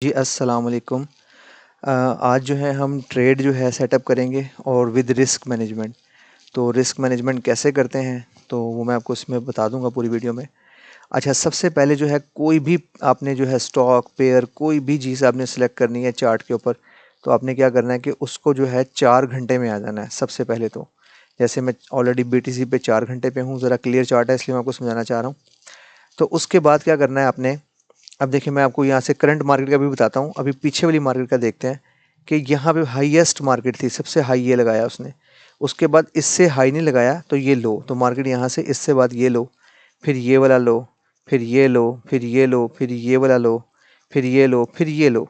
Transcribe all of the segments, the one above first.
जी, अस्सलाम वालेकुम। आज जो है हम ट्रेड जो है सेटअप करेंगे और विद रिस्क मैनेजमेंट। तो रिस्क मैनेजमेंट कैसे करते हैं, तो वो मैं आपको इसमें बता दूंगा पूरी वीडियो में। अच्छा, सबसे पहले जो है कोई भी आपने जो है स्टॉक पेयर कोई भी चीज़ आपने सेलेक्ट करनी है चार्ट के ऊपर, तो आपने क्या करना है कि उसको जो है 4 घंटे में आ जाना है सबसे पहले तो। जैसे मैं ऑलरेडी बीटीसी पे 4 घंटे पे हूँ, ज़रा क्लियर चार्ट है इसलिए मैं आपको समझाना चाह रहा हूँ। तो उसके बाद क्या करना है आपने, अब देखिए मैं आपको यहाँ से करंट मार्केट का भी बताता हूँ। अभी पीछे वाली मार्केट का देखते हैं कि यहाँ पे हाईएस्ट मार्केट थी, सबसे हाई ये लगाया उसने। उसके बाद इससे हाई नहीं लगाया तो ये लो, तो मार्केट यहाँ से इससे बाद ये लो, फिर ये वाला लो, फिर ये लो, फिर ये लो, फिर ये वाला लो, फिर ये लो, फिर ये लो।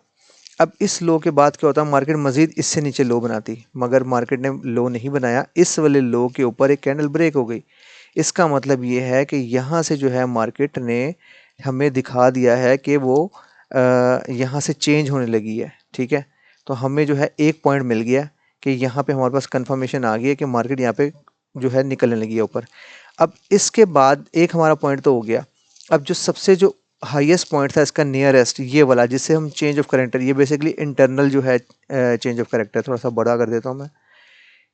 अब इस लो के बाद क्या होता है, मार्केट मजीद इससे नीचे लो बनाती, मगर मार्केट ने लो नहीं बनाया, इस वाले लो के ऊपर एक कैंडल ब्रेक हो गई। इसका मतलब ये है कि यहाँ से जो है मार्केट ने हमें दिखा दिया है कि वो यहाँ से चेंज होने लगी है। ठीक है, तो हमें जो है एक पॉइंट मिल गया कि यहाँ पे हमारे पास कंफर्मेशन आ गई है कि मार्केट यहाँ पे जो है निकलने लगी है ऊपर। अब इसके बाद एक हमारा पॉइंट तो हो गया। अब जो सबसे जो हाईएस्ट पॉइंट था इसका नियरेस्ट ये वाला, जिससे हम चेंज ऑफ करेक्टर, ये बेसिकली इंटरनल जो है चेंज ऑफ करेक्टर, थोड़ा सा बड़ा कर देता हूँ मैं,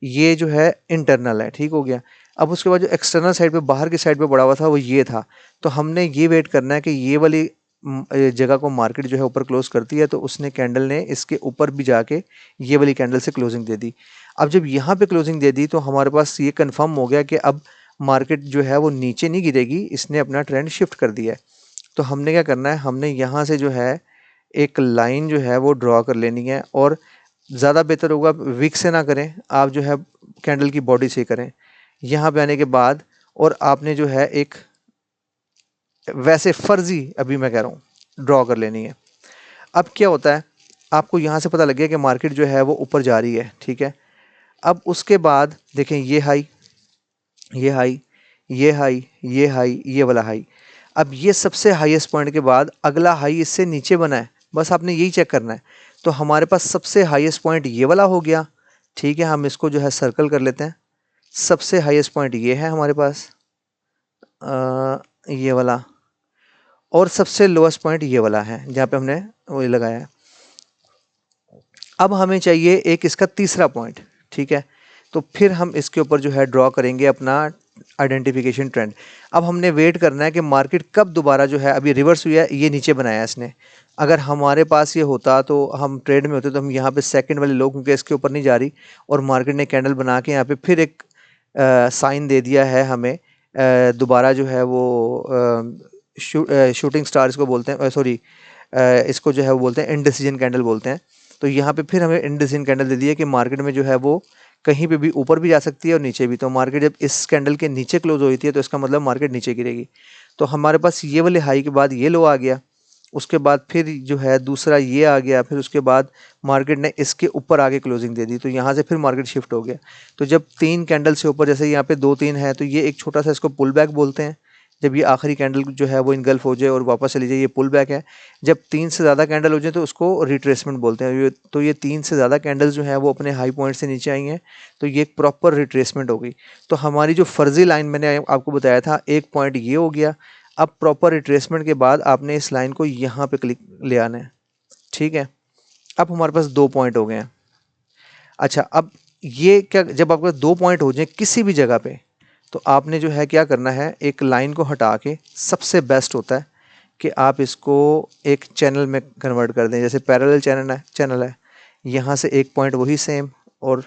ये जो है इंटरनल है। ठीक हो गया। अब उसके बाद जो एक्सटर्नल साइड पे बाहर की साइड पे बढ़ा हुआ था वो ये था। तो हमने ये वेट करना है कि ये वाली जगह को मार्केट जो है ऊपर क्लोज करती है, तो उसने कैंडल ने इसके ऊपर भी जाके ये वाली कैंडल से क्लोजिंग दे दी। अब जब यहाँ पे क्लोजिंग दे दी तो हमारे पास ये कंफर्म हो गया कि अब मार्केट जो है वो नीचे नहीं गिरेगी, इसने अपना ट्रेंड शिफ्ट कर दिया है। तो हमने क्या करना है, हमने यहाँ से जो है एक लाइन जो है वो ड्रॉ कर लेनी है, और ज़्यादा बेहतर होगा विक से ना करें, आप जो है कैंडल की बॉडी से करें। यहाँ पे आने के बाद और आपने जो है एक वैसे फर्जी, अभी मैं कह रहा हूँ, ड्रॉ कर लेनी है। अब क्या होता है, आपको यहाँ से पता लग गया कि मार्केट जो है वो ऊपर जा रही है। ठीक है, अब उसके बाद देखें ये हाई, ये हाई, ये हाई, ये हाई, ये वाला हाई। अब ये सबसे हाईएस्ट पॉइंट के बाद अगला हाई इससे नीचे बना है, बस आपने यही चेक करना है। तो हमारे पास सबसे हाईएस्ट पॉइंट ये वाला हो गया। ठीक है, हम इसको जो है सर्कल कर लेते हैं। सबसे हाईएस्ट पॉइंट ये है हमारे पास, ये वाला, और सबसे लोएस्ट पॉइंट ये वाला है जहाँ पे हमने वो लगाया है। अब हमें चाहिए एक इसका तीसरा पॉइंट। ठीक है, तो फिर हम इसके ऊपर जो है ड्रॉ करेंगे अपना आइडेंटिफिकेशन ट्रेंड। अब हमने वेट करना है कि मार्केट कब दोबारा जो है, अभी रिवर्स हुआ है, ये नीचे बनाया है इसने। अगर हमारे पास ये होता तो हम ट्रेड में होते, तो हम यहाँ पे सेकंड वाले लोग, क्योंकि इसके ऊपर नहीं जा रही और मार्केट ने कैंडल बना के यहाँ पे फिर एक साइन दे दिया है हमें, दोबारा जो है वो शूटिंग स्टार इसको बोलते हैं, सॉरी, इसको जो है वो बोलते हैं इनडिसीजन कैंडल बोलते हैं। तो यहाँ पे फिर हमें इनडिसीजन कैंडल दे दी है कि मार्केट में जो है वो कहीं पे भी ऊपर भी जा सकती है और नीचे भी। तो मार्केट जब इस कैंडल के नीचे क्लोज हुई थी तो इसका मतलब मार्केट नीचे गिरेगी। तो हमारे पास ये वाले हाई के बाद ये लो आ गया, उसके बाद फिर जो है दूसरा ये आ गया, फिर उसके बाद मार्केट ने इसके ऊपर आगे क्लोजिंग दे दी, तो यहाँ से फिर मार्केट शिफ्ट हो गया। तो जब 3 कैंडल से ऊपर, जैसे यहाँ पे 2-3 है, तो ये एक छोटा सा इसको पुल बैक बोलते हैं। जब ये आखिरी कैंडल जो है वो इनगल्फ हो जाए और वापस चली जाए, ये पुल बैक है। जब 3 से ज़्यादा कैंडल हो जाए तो उसको रिट्रेसमेंट बोलते हैं। तो ये 3 से ज़्यादा कैंडल्स जो है वो अपने हाई पॉइंट से नीचे आई हैं, तो ये एक प्रॉपर रिट्रेसमेंट हो गई। तो हमारी जो फर्जी लाइन मैंने आपको बताया था, एक पॉइंट ये हो गया। अब प्रॉपर रिट्रेसमेंट के बाद आपने इस लाइन को यहाँ पे क्लिक ले आना है। ठीक है, अब हमारे पास 2 पॉइंट हो गए हैं। अच्छा, अब ये क्या, जब आपके पास 2 पॉइंट हो जाए किसी भी जगह पे, तो आपने जो है क्या करना है, एक लाइन को हटा के सबसे बेस्ट होता है कि आप इसको एक चैनल में कन्वर्ट कर दें। जैसे पैरेलल चैनल है, यहाँ से एक पॉइंट वही सेम, और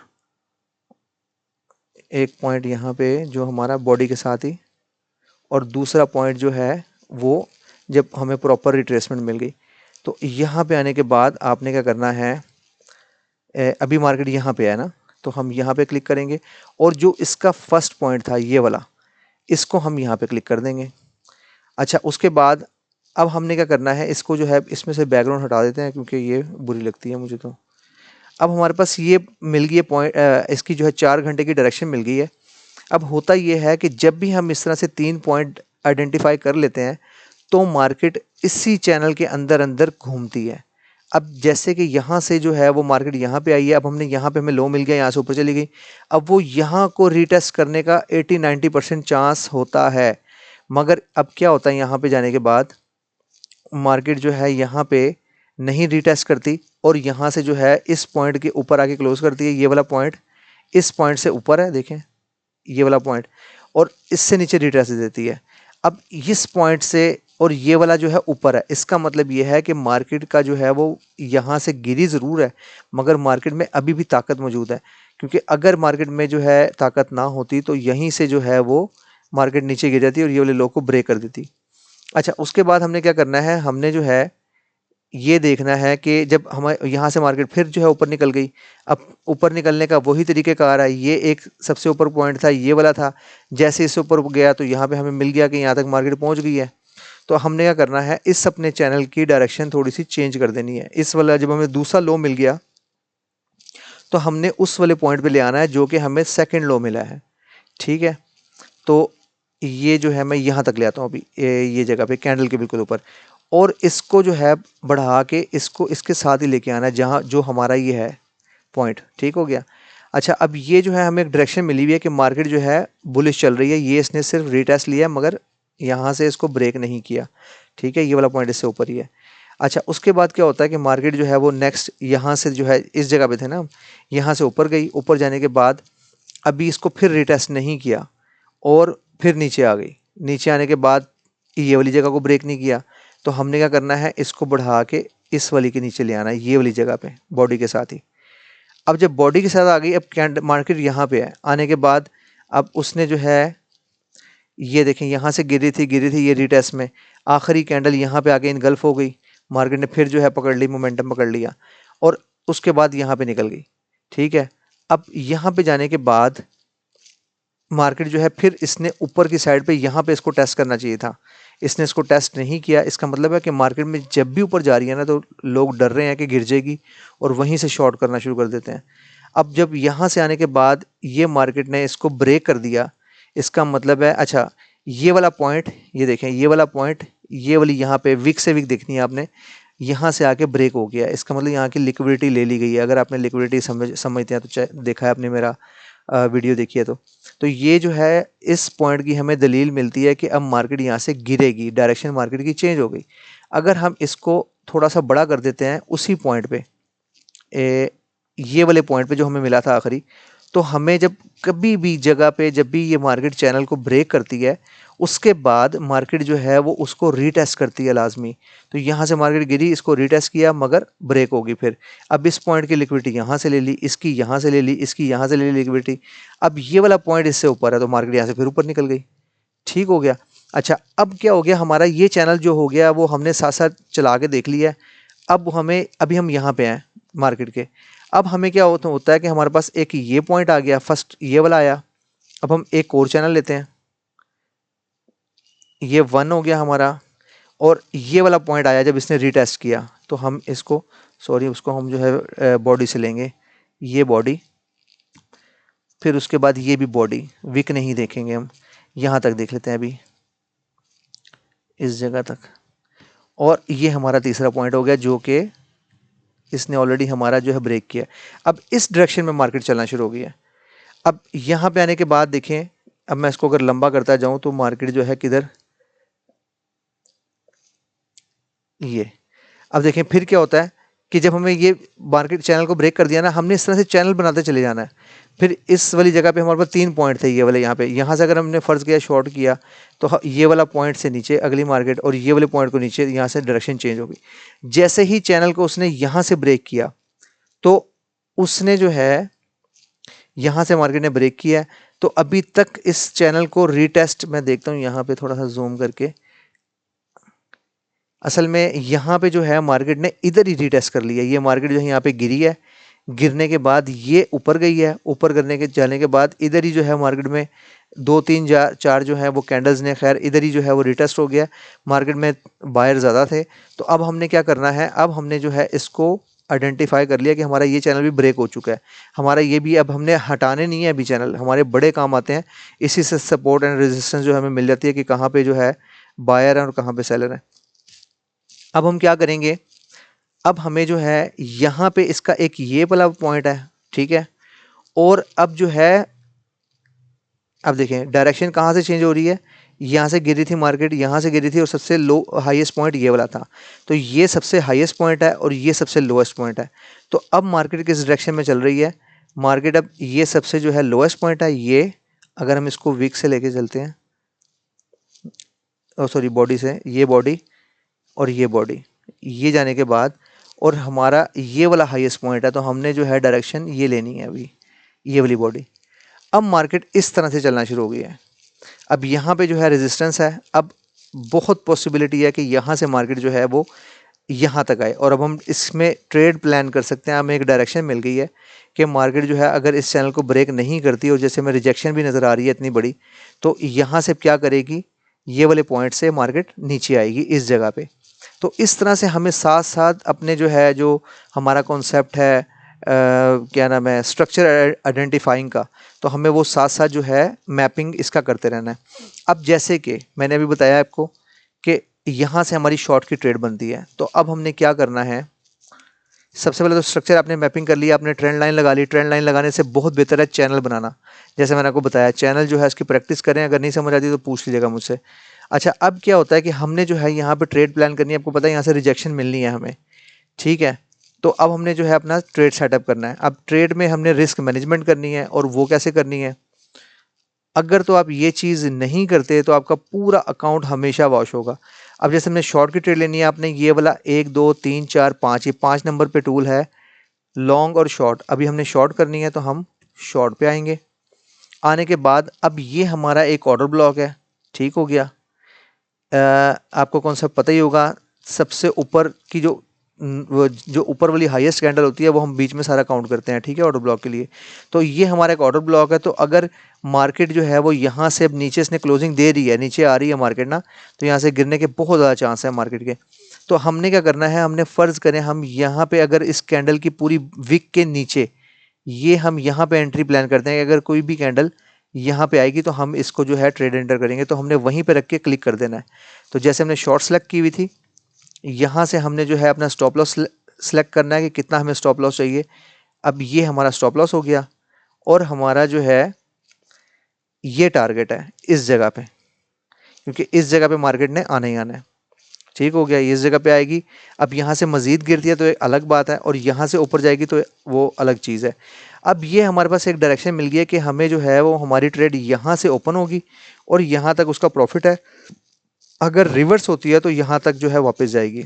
एक पॉइंट यहाँ पे जो हमारा बॉडी के साथ ही, और दूसरा पॉइंट जो है वो जब हमें प्रॉपर रिट्रेसमेंट मिल गई। तो यहाँ पे आने के बाद आपने क्या करना है, अभी मार्केट यहाँ पे है ना, तो हम यहाँ पे क्लिक करेंगे, और जो इसका फर्स्ट पॉइंट था ये वाला, इसको हम यहाँ पे क्लिक कर देंगे। अच्छा, उसके बाद अब हमने क्या करना है, इसको जो है इसमें से बैकग्राउंड हटा देते हैं क्योंकि ये बुरी लगती है मुझे। तो अब हमारे पास ये मिल गई है पॉइंट, इसकी जो है 4 घंटे की डायरेक्शन मिल गई है। अब होता ये है कि जब भी हम इस तरह से 3 पॉइंट आइडेंटिफाई कर लेते हैं तो मार्केट इसी चैनल के अंदर अंदर घूमती है। अब जैसे कि यहाँ से जो है वो मार्केट यहाँ पे आई है, अब हमने यहाँ पे हमें लो मिल गया, यहाँ से ऊपर चली गई। अब वो यहाँ को रीटेस्ट करने का 80-90% चांस होता है। मगर अब क्या होता है, यहाँ पे जाने के बाद मार्केट जो है यहाँ पे नहीं रीटेस्ट करती और यहाँ से जो है इस पॉइंट के ऊपर आके क्लोज करती है। ये वाला पॉइंट इस पॉइंट से ऊपर है, देखें ये वाला पॉइंट, और इससे नीचे रिट्रेस देती है। अब इस पॉइंट से और ये वाला जो है ऊपर है, इसका मतलब ये है कि मार्केट का जो है वो यहाँ से गिरी ज़रूर है मगर मार्केट में अभी भी ताकत मौजूद है, क्योंकि अगर मार्केट में जो है ताकत ना होती तो यहीं से जो है वो मार्केट नीचे गिर जाती और ये वाले लो को ब्रेक कर देती। अच्छा, उसके बाद हमने क्या करना है, हमने जो है ये देखना है कि जब हम यहाँ से मार्केट फिर जो है ऊपर निकल गई, अब ऊपर निकलने का वही तरीक़ेकार है। ये एक सबसे ऊपर पॉइंट था, ये वाला था, जैसे इससे ऊपर गया तो यहाँ पे हमें मिल गया कि यहाँ तक मार्केट पहुँच गई है। तो हमने क्या करना है, इस अपने चैनल की डायरेक्शन थोड़ी सी चेंज कर देनी है। इस वाला जब हमें दूसरा लो मिल गया तो हमने उस वाले पॉइंट पे ले आना है जो कि हमें सेकंड लो मिला है, ठीक है। तो ये जो है मैं यहाँ तक ले आता हूँ अभी, ये जगह पे कैंडल के बिल्कुल ऊपर, और इसको जो है बढ़ा के इसको इसके साथ ही लेके आना है जहाँ जो हमारा ये है पॉइंट, ठीक हो गया। अच्छा, अब ये जो है हमें एक डायरेक्शन मिली हुई है कि मार्केट जो है बुलिश चल रही है, ये इसने सिर्फ रीटेस्ट लिया मगर यहाँ से इसको ब्रेक नहीं किया, ठीक है। ये वाला पॉइंट इससे ऊपर ही है। अच्छा, उसके बाद क्या होता है कि मार्केट जो है वो नेक्स्ट यहाँ से जो है इस जगह पे थे ना, यहाँ से ऊपर गई, ऊपर जाने के बाद अभी इसको फिर रीटेस्ट नहीं किया और फिर नीचे आ गई। नीचे आने के बाद ये वाली जगह को ब्रेक नहीं किया, तो हमने क्या करना है, इसको बढ़ा के इस वाली के नीचे ले आना है, ये वाली जगह पे बॉडी के साथ ही। अब जब बॉडी के साथ आ गई, अब कैंडल मार्केट यहाँ पे है, आने के बाद अब उसने जो है ये देखें यहाँ से गिरी थी ये रीटेस्ट में, आखिरी कैंडल यहाँ पे आके इनगल्फ हो गई, मार्केट ने फिर जो है पकड़ ली, मोमेंटम पकड़ लिया और उसके बाद यहाँ पे निकल गई, ठीक है। अब यहाँ पे जाने के बाद मार्केट जो है फिर इसने ऊपर की साइड पे यहाँ पे इसको टेस्ट करना चाहिए था, इसने इसको टेस्ट नहीं किया। इसका मतलब है कि मार्केट में जब भी ऊपर जा रही है ना तो लोग डर रहे हैं कि गिर जाएगी और वहीं से शॉर्ट करना शुरू कर देते हैं। अब जब यहाँ से आने के बाद ये मार्केट ने इसको ब्रेक कर दिया, इसका मतलब है, अच्छा ये वाला पॉइंट, ये देखें ये वाला पॉइंट, ये वाली यहाँ पे विक से विक देखनी है आपने, यहाँ से आके ब्रेक हो गया, इसका मतलब यहाँ की लिक्विडिटी ले ली गई है। अगर आपने लिक्विडिटी समझते हैं तो देखा है आपने मेरा वीडियो देखी है तो ये जो है इस पॉइंट की हमें दलील मिलती है कि अब मार्केट यहाँ से गिरेगी, डायरेक्शन मार्केट की चेंज हो गई। अगर हम इसको थोड़ा सा बड़ा कर देते हैं उसी पॉइंट पे, ये वाले पॉइंट पे जो हमें मिला था आखिरी, तो हमें जब कभी भी जगह पे जब भी ये मार्केट चैनल को ब्रेक करती है उसके बाद मार्केट जो है वो उसको रीटेस्ट करती है लाजमी। तो यहाँ से मार्केट गिरी, इसको रीटेस्ट किया मगर ब्रेक होगी फिर। अब इस पॉइंट की लिक्विडिटी यहाँ से ले ली, इसकी यहाँ से ले ली, इसकी यहाँ से ले ली लिक्विडिटी। अब ये वाला पॉइंट इससे ऊपर है तो मार्केट यहाँ से फिर ऊपर निकल गई, ठीक हो गया। अच्छा, अब क्या हो गया, हमारा ये चैनल जो हो गया वो हमने साथ साथ चला के देख लिया। अब हमें अभी हम यहाँ पे हैं मार्केट के, अब हमें क्या होता है कि हमारे पास एक ये पॉइंट आ गया, फर्स्ट ये वाला आया। अब हम एक और चैनल लेते हैं, ये 1 हो गया हमारा, और ये वाला पॉइंट आया जब इसने रीटेस्ट किया तो हम इसको, सॉरी उसको हम जो है बॉडी से लेंगे, ये बॉडी, फिर उसके बाद ये भी बॉडी, विक नहीं देखेंगे हम, यहाँ तक देख लेते हैं अभी इस जगह तक, और ये हमारा तीसरा पॉइंट हो गया जो कि इसने ऑलरेडी हमारा जो है ब्रेक किया। अब इस डायरेक्शन में मार्केट चलना शुरू हो गई है। अब यहाँ पे आने के बाद देखें, अब मैं इसको अगर लंबा करता जाऊँ तो मार्केट जो है किधर, ये, अब देखें फिर क्या होता है कि जब हमें ये मार्केट चैनल को ब्रेक कर दिया ना, हमने इस तरह से चैनल बनाते चले जाना है। फिर इस वाली जगह पे हमारे पास 3 पॉइंट थे, ये वाले यहाँ पे, यहाँ से अगर हमने फ़र्ज़ किया शॉर्ट किया तो ये वाला पॉइंट से नीचे अगली मार्केट और ये वाले पॉइंट को नीचे, यहाँ से डायरेक्शन चेंज हो गई। जैसे ही चैनल को उसने यहाँ से ब्रेक किया तो उसने जो है यहाँ से मार्केट ने ब्रेक किया है, तो अभी तक इस चैनल को रीटेस्ट, मैं देखता हूँ यहाँ पे थोड़ा सा जूम करके, असल में यहाँ पे जो है मार्केट ने इधर ही रीटेस्ट कर लिया। ये मार्केट जो है यहाँ पे गिरी है, गिरने के बाद ये ऊपर गई है, ऊपर करने के जाने के बाद इधर ही जो है मार्केट में 2 3 4 जो है वो कैंडल्स ने खैर इधर ही जो है वो रिटेस्ट हो गया। मार्केट में बायर ज़्यादा थे, तो अब हमने क्या करना है, अब हमने जो है इसको आइडेंटिफाई कर लिया कि हमारा ये चैनल भी ब्रेक हो चुका है। हमारा ये भी अब हमने हटाने नहीं है, अभी चैनल हमारे बड़े काम आते हैं। इसी से सपोर्ट एंड रेजिस्टेंस जो हमें मिल जाती है कि कहाँ पे जो है बायर है और कहाँ पे सेलर है। अब हम क्या करेंगे, अब हमें जो है यहाँ पे इसका एक ये वाला पॉइंट है, ठीक है, और अब जो है, अब देखें डायरेक्शन कहाँ से चेंज हो रही है, यहाँ से गिरी थी मार्केट, यहाँ से गिरी थी और सबसे लो हाईएस्ट पॉइंट ये वाला था। तो ये सबसे हाईएस्ट पॉइंट है और ये सबसे लोएस्ट पॉइंट है। तो अब मार्केट किस डायरेक्शन में चल रही है? मार्केट अब ये सबसे जो है लोएस्ट पॉइंट है ये, अगर हम इसको वीक से लेके चलते हैं, सॉरी बॉडी से, ये बॉडी और ये बॉडी, ये जाने के बाद और हमारा ये वाला हाईएस्ट पॉइंट है, तो हमने जो है डायरेक्शन ये लेनी है अभी, ये वाली बॉडी। अब मार्केट इस तरह से चलना शुरू हो गई है। अब यहाँ पे जो है रेजिस्टेंस है, अब बहुत पॉसिबिलिटी है कि यहाँ से मार्केट जो है वो यहाँ तक आए और अब हम इसमें ट्रेड प्लान कर सकते हैं। हमें एक डायरेक्शन मिल गई है कि मार्केट जो है अगर इस चैनल को ब्रेक नहीं करती और जैसे हमें रिजेक्शन भी नज़र आ रही है इतनी बड़ी, तो यहाँ से क्या करेगी, ये वाले पॉइंट से मार्केट नीचे आएगी इस जगह पे। तो इस तरह से हमें साथ साथ अपने जो है, जो हमारा कॉन्सेप्ट है क्या नाम है, स्ट्रक्चर आइडेंटिफाइंग का, तो हमें वो साथ साथ जो है मैपिंग इसका करते रहना है। अब जैसे कि मैंने अभी बताया आपको कि यहाँ से हमारी शॉर्ट की ट्रेड बनती है, तो अब हमने क्या करना है, सबसे पहले तो स्ट्रक्चर आपने मैपिंग कर लिया, आपने ट्रेंड लाइन लगा ली। ट्रेंड लाइन लगाने से बहुत बेहतर है चैनल बनाना, जैसे मैंने आपको बताया चैनल जो है इसकी प्रैक्टिस करें, अगर नहीं समझ आती तो पूछ लीजिएगा मुझसे। अच्छा, अब क्या होता है कि हमने जो है यहाँ पे ट्रेड प्लान करनी है, आपको पता है यहाँ से रिजेक्शन मिलनी है हमें, ठीक है। तो अब हमने जो है अपना ट्रेड सेटअप करना है। अब ट्रेड में हमने रिस्क मैनेजमेंट करनी है, और वो कैसे करनी है, अगर तो आप ये चीज़ नहीं करते तो आपका पूरा अकाउंट हमेशा वॉश होगा। अब जैसे हमने शॉर्ट की ट्रेड लेनी है, आपने ये वाला 1 2 3 4 5, ये 5 नंबर पे टूल है लॉन्ग और शॉर्ट। अभी हमने शॉर्ट करनी है तो हम शॉर्ट पे आएंगे। आने के बाद अब ये हमारा एक ऑर्डर ब्लॉक है, ठीक हो गया। आपको कॉन्सेप्ट पता ही होगा, सबसे ऊपर की वो जो ऊपर वाली हाईएस्ट कैंडल होती है वो हम बीच में सारा काउंट करते हैं, ठीक है, ऑर्डर ब्लॉक के लिए। तो ये हमारा एक ऑर्डर ब्लॉक है। तो अगर मार्केट जो है वो यहाँ से अब नीचे इसने क्लोजिंग दे रही है, नीचे आ रही है मार्केट ना, तो यहाँ से गिरने के बहुत ज़्यादा चांस है मार्केट के। तो हमने क्या करना है, हमने फ़र्ज़ करें हम यहाँ पे अगर इस कैंडल की पूरी विक के नीचे ये हम यहाँ पे एंट्री प्लान करते हैं कि अगर कोई भी कैंडल यहाँ पे आएगी तो हम इसको जो है ट्रेड एंटर करेंगे, तो हमने वहीं पे रख के क्लिक कर देना है। तो जैसे हमने शॉर्ट सेलेक्ट की हुई थी, यहाँ से हमने जो है अपना स्टॉप लॉस सेलेक्ट करना है कि कितना हमें स्टॉप लॉस चाहिए। अब ये हमारा स्टॉप लॉस हो गया और हमारा जो है ये टारगेट है इस जगह पे, क्योंकि इस जगह पे मार्केट ने आना ही आना है, ठीक हो गया, इस जगह पे आएगी। अब यहाँ से मज़ीद गिरती है तो एक अलग बात है, और यहाँ से ऊपर जाएगी तो वो अलग चीज़ है। अब ये हमारे पास एक डायरेक्शन मिल गई है कि हमें जो है वो हमारी ट्रेड यहाँ से ओपन होगी और यहाँ तक उसका प्रॉफिट है। अगर रिवर्स होती है तो यहाँ तक जो है वापस जाएगी।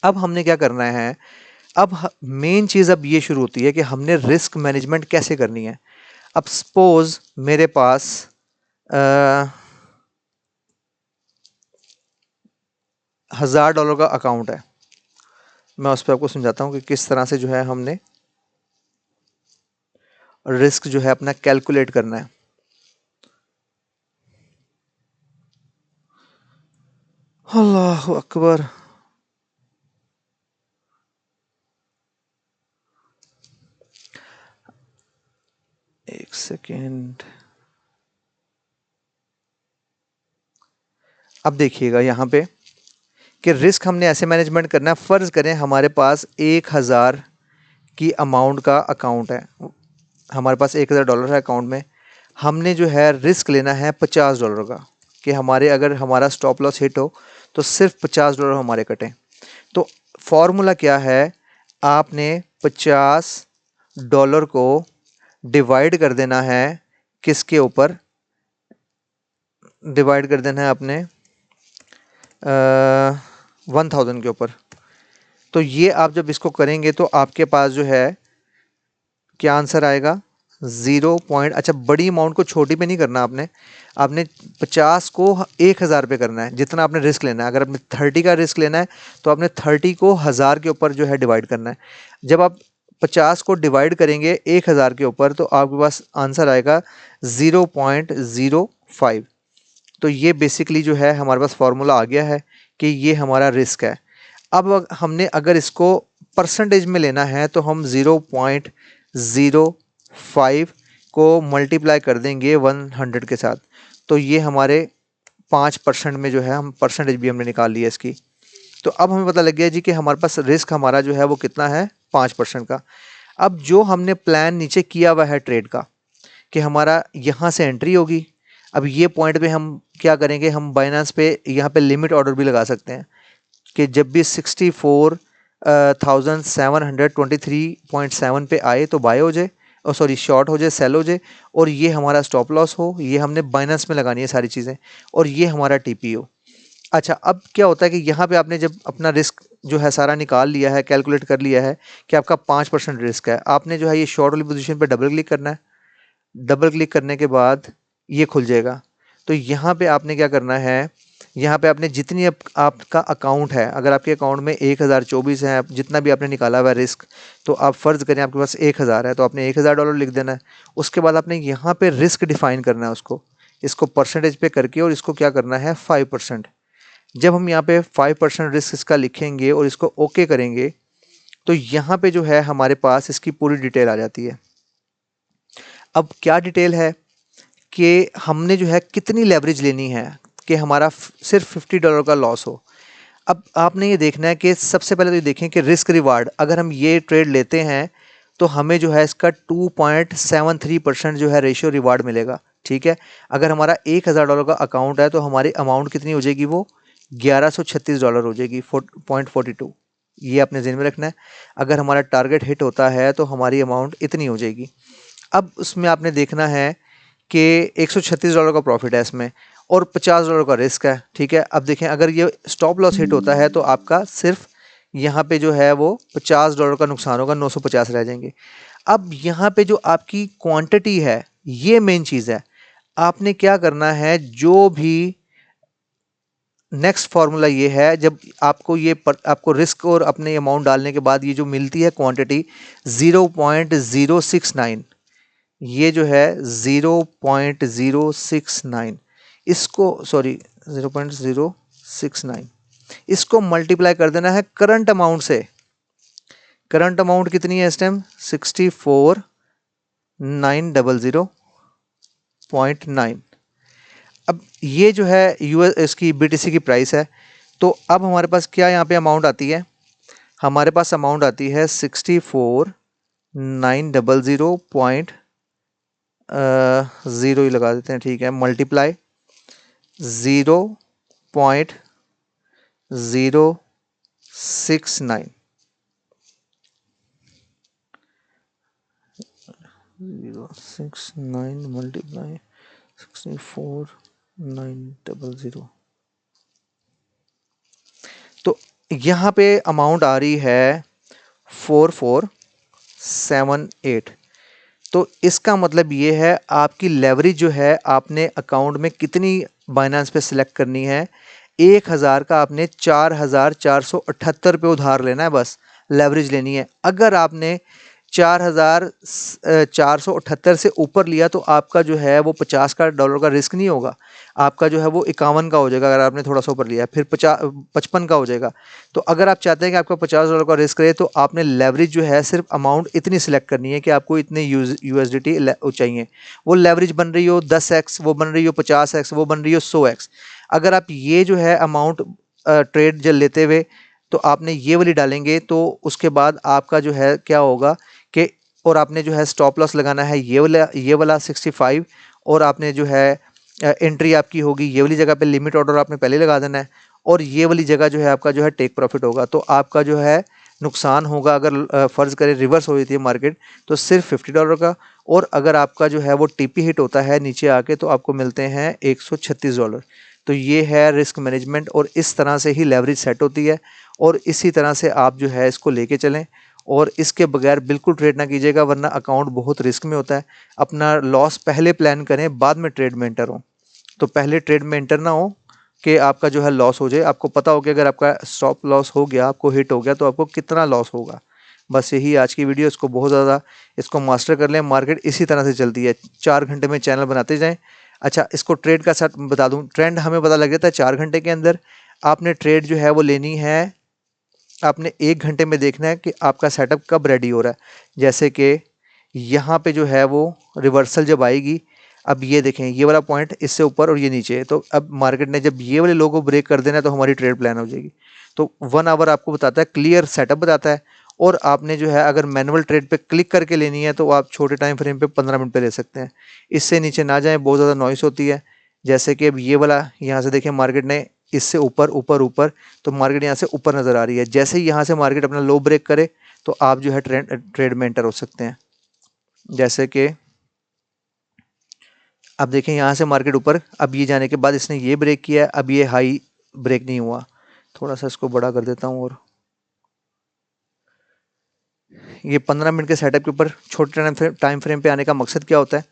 अब हमने क्या करना है, अब मेन चीज़ अब ये शुरू होती है कि हमने रिस्क मैनेजमेंट कैसे करनी है। अब सपोज मेरे पास $1000 का अकाउंट है, मैं उस पर आपको समझाता हूँ कि किस तरह से जो है हमने रिस्क जो है अपना कैलकुलेट करना है। अल्लाह अकबर, एक सेकेंड। अब देखिएगा यहाँ पे कि रिस्क हमने ऐसे मैनेजमेंट करना है। फ़र्ज़ करें हमारे पास 1000 की अमाउंट का अकाउंट है, हमारे पास $1000 है अकाउंट में। हमने जो है रिस्क लेना है $50 का, कि हमारे अगर हमारा स्टॉप लॉस हिट हो तो सिर्फ $50 हमारे कटें। तो फॉर्मूला क्या है, आपने $50 को डिवाइड कर देना है, किसके ऊपर डिवाइड कर देना है आपने, 1000 के ऊपर। तो ये आप जब इसको करेंगे तो आपके पास जो है क्या आंसर आएगा, 0 पॉइंट। अच्छा, बड़ी अमाउंट को छोटी पे नहीं करना आपने, आपने 50 को 1000 पे करना है, जितना आपने रिस्क लेना है। अगर आपने 30 का रिस्क लेना है तो आपने 30 को 1000 के ऊपर जो है डिवाइड करना है। जब आप 50 को डिवाइड करेंगे 1000 के ऊपर तो आपके पास आंसर आएगा 0.05। तो ये बेसिकली जो है हमारे पास फार्मूला आ गया है कि ये हमारा रिस्क है। अब हमने अगर इसको परसेंटेज में लेना है तो हम 0.05 को मल्टीप्लाई कर देंगे 100 के साथ, तो ये हमारे 5% में जो है हम परसेंटेज भी हमने निकाल लिया इसकी। तो अब हमें पता लग गया जी कि हमारे पास रिस्क हमारा जो है वो कितना है, 5% का। अब जो हमने प्लान नीचे किया हुआ है ट्रेड का कि हमारा यहाँ से एंट्री होगी, अब ये पॉइंट पे हम क्या करेंगे, हम बाइनांस पे यहाँ पे लिमिट ऑर्डर भी लगा सकते हैं कि जब भी 64,723.7 पे आए तो बाय हो जाए, और सॉरी शॉर्ट हो जाए, सेल हो जाए, और ये हमारा स्टॉप लॉस हो। ये हमने बाइनांस में लगानी है सारी चीज़ें, और ये हमारा टीपी हो। अच्छा, अब क्या होता है कि यहाँ पे आपने जब अपना रिस्क जो है सारा निकाल लिया है, कैलकुलेट कर लिया है कि आपका 5% रिस्क है, आपने जो है ये शॉर्ट वाली पोजीशन पे डबल क्लिक करना है। डबल क्लिक करने के बाद ये खुल जाएगा। तो यहाँ पे आपने क्या करना है, यहाँ पे आपने जितनी आपका अकाउंट है, अगर आपके अकाउंट में 1024 है, जितना भी आपने निकाला हुआ है रिस्क, तो आप फ़र्ज़ करें आपके पास 1000 है, तो आपने $1000 लिख देना है। उसके बाद आपने यहाँ पे रिस्क डिफाइन करना है उसको, इसको परसेंटेज पे करके, और इसको क्या करना है 5%। जब हम यहाँ पे 5% रिस्क इसका लिखेंगे और इसको ओके करेंगे, तो यहाँ पे जो है हमारे पास इसकी पूरी डिटेल आ जाती है। अब क्या डिटेल है कि हमने जो है कितनी लेवरेज लेनी है कि हमारा सिर्फ $50 का लॉस हो। अब आपने ये देखना है कि सबसे पहले तो ये देखें कि रिस्क रिवार्ड, अगर हम ये ट्रेड लेते हैं तो हमें जो है इसका 2.73% जो है रेशियो रिवार्ड मिलेगा। ठीक है, अगर हमारा $1000 का अकाउंट है तो हमारी अमाउंट कितनी हो जाएगी, वो $1136 हो जाएगी, 0.42। ये आपने ज़हन में रखना है। अगर हमारा टारगेट हिट होता है तो हमारी अमाउंट इतनी हो जाएगी। अब उसमें आपने देखना है कि $136 का प्रॉफिट है इसमें, और $50 का रिस्क है। ठीक है, अब देखें अगर ये स्टॉप लॉस हिट होता है तो आपका सिर्फ यहाँ पे जो है वो $50 का नुकसान होगा, 950 रह जाएंगे। अब यहाँ पे जो आपकी क्वांटिटी है, ये मेन चीज़ है। आपने क्या करना है, जो भी नेक्स्ट फार्मूला ये है, जब आपको आपको रिस्क और अपने अमाउंट डालने के बाद ये जो मिलती है क्वांटिटी 0.069, ये जो है 0.069, इसको सॉरी 0.069, इसको मल्टीप्लाई कर देना है करंट अमाउंट से। करंट अमाउंट कितनी है इस टाइम, 64,900.9। अब ये जो है यूएस इसकी बीटीसी की प्राइस है। तो अब हमारे पास क्या यहाँ पे अमाउंट आती है, हमारे पास अमाउंट आती है 64,900.0 ही लगा देते हैं, ठीक है, मल्टीप्लाई 0.069, 069 मल्टीप्लाई 64,900। तो यहाँ पे अमाउंट आ रही है 4478। तो इसका मतलब ये है आपकी लेवरेज जो है आपने अकाउंट में कितनी बाइनांस पे सिलेक्ट करनी है, 1000 का आपने 4478 पे उधार लेना है, बस लेवरेज लेनी है। अगर आपने 4478 से ऊपर लिया तो आपका जो है वो $50 का रिस्क नहीं होगा, आपका जो है वो 51 का हो जाएगा। अगर आपने थोड़ा सा ऊपर लिया फिर 55 का हो जाएगा। तो अगर आप चाहते हैं कि आपका $50 का रिस्क रहे तो आपने लेवरेज जो है सिर्फ अमाउंट इतनी सिलेक्ट करनी है कि आपको इतने USDT चाहिए। वो लेवरेज बन रही हो 10x, वो बन रही हो 50x, वो बन रही हो 100x। अगर आप ये जो है अमाउंट ट्रेड जब लेते हुए तो आपने ये वाली डालेंगे तो उसके बाद आपका जो है क्या होगा कि, और आपने जो है स्टॉप लॉस लगाना है ये वाला 65, और आपने जो है एंट्री आपकी होगी ये वाली जगह पे, लिमिट ऑर्डर आपने पहले लगा देना है, और ये वाली जगह जो है आपका जो है टेक प्रॉफिट होगा। तो आपका जो है नुकसान होगा, अगर फ़र्ज़ करें रिवर्स हो जाती है मार्केट, तो सिर्फ $50 का, और अगर आपका जो है वो टीपी हिट होता है नीचे आके तो आपको मिलते हैं $136। तो ये है रिस्क मैनेजमेंट, और इस तरह से ही लेवरेज सेट होती है, और इसी तरह से आप जो है इसको लेके चलें, और इसके बगैर बिल्कुल ट्रेड ना कीजिएगा, वरना अकाउंट बहुत रिस्क में होता है। अपना लॉस पहले प्लान करें, बाद में ट्रेड में एंटर हो। तो पहले ट्रेड में एंटर ना हो कि आपका जो है लॉस हो जाए। आपको पता हो कि अगर आपका स्टॉप लॉस हो गया, आपको हिट हो गया, तो आपको कितना लॉस होगा। बस यही आज की वीडियो, इसको बहुत ज़्यादा इसको मास्टर कर लें। मार्केट इसी तरह से चलती है, 4 घंटे में चैनल बनाते जाएं। अच्छा, इसको ट्रेड का साथ बता दूं, ट्रेंड हमें पता लग जाता है 4 घंटे के अंदर। आपने ट्रेड जो है वो लेनी है, आपने 1 घंटे में देखना है कि आपका सेटअप कब रेडी हो रहा है। जैसे कि यहाँ पे जो है वो रिवर्सल जब आएगी, अब ये देखें ये वाला पॉइंट इससे ऊपर और ये नीचे है, तो अब मार्केट ने जब ये वाले लो को ब्रेक कर देना है तो हमारी ट्रेड प्लान हो जाएगी। तो 1 आवर आपको बताता है, क्लियर सेटअप बताता है। और आपने जो है अगर मैनुअल ट्रेड पे क्लिक करके लेनी है तो आप छोटे टाइम फ्रेम पे 15 मिनट पे ले सकते हैं। इससे नीचे ना जाएं, बहुत ज़्यादा नॉइस होती है। जैसे कि अब ये वाला यहाँ से देखिए मार्केट ने इससे ऊपर ऊपर ऊपर, तो मार्केट यहाँ से ऊपर नज़र आ रही है। जैसे ही यहाँ से मार्केट अपना लो ब्रेक करे तो आप जो है ट्रेड में एंटर हो सकते हैं। जैसे कि अब देखें यहाँ से मार्केट ऊपर, अब ये जाने के बाद इसने ये ब्रेक किया है, अब ये हाई ब्रेक नहीं हुआ। थोड़ा सा इसको बड़ा कर देता हूँ। और ये 15 मिनट के सेटअप के ऊपर छोटे टाइम फ्रेम पे आने का मकसद क्या होता है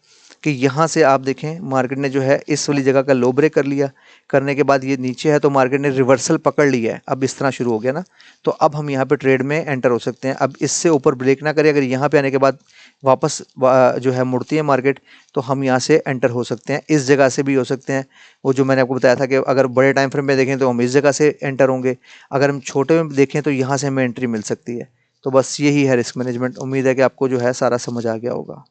कि यहाँ से आप देखें मार्केट ने जो है इस वाली जगह का लो ब्रेक कर लिया, करने के बाद ये नीचे है तो मार्केट ने रिवर्सल पकड़ लिया है, अब इस तरह शुरू हो गया ना, तो अब हम यहाँ पे ट्रेड में एंटर हो सकते हैं। अब इससे ऊपर ब्रेक ना करे, अगर यहाँ पे आने के बाद वापस जो है मुड़ती है मार्केट, तो हम यहाँ से एंटर हो सकते हैं। इस जगह से भी हो सकते हैं, वो जो मैंने आपको बताया था कि अगर बड़े टाइम फ्रेम में देखें तो हम इस जगह से एंटर होंगे, अगर हम छोटे में देखें तो यहाँ से हमें एंट्री मिल सकती है। तो बस यही है रिस्क मैनेजमेंट। उम्मीद है कि आपको जो है सारा समझ आ गया होगा।